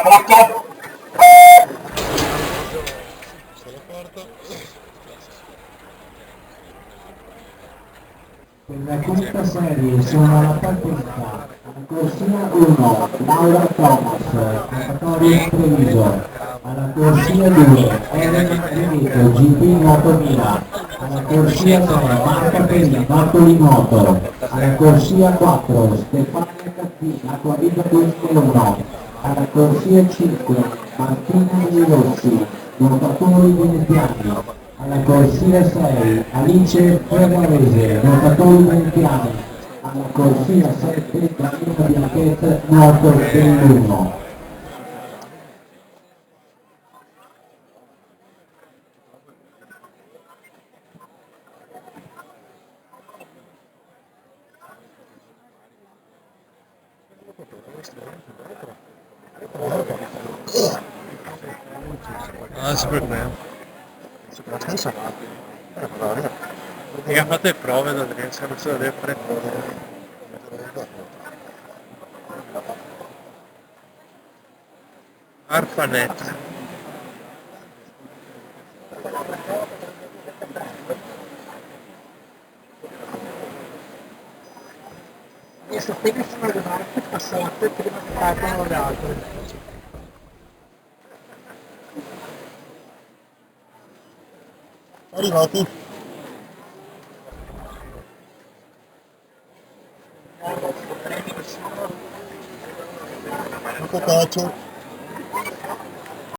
Se lo porto. Per la quinta serie sono alla partenza alla corsia 1 Laura Thomas, Laboratorio Treviso, alla corsia 2 Elena Veneto GP Nuoto Mira, alla corsia 3 Marta Perini Napoli Moto, alla corsia 4 Stefania Cattina Acquavita 2001, alla corsia 5 Martina Miglierossi, nuotatori veneziani, alla corsia 6 Alice Ferrarese, nuotatori veneziani, alla corsia 7 Daniela Bianchetta, nuoto dell'1. Ah, super bene. Mica fate prove da Adriano, non so deve fare prove. ARPANET. Queste qui sono le marche passate prima che partano le altre. Arrivati. Un po' caccio.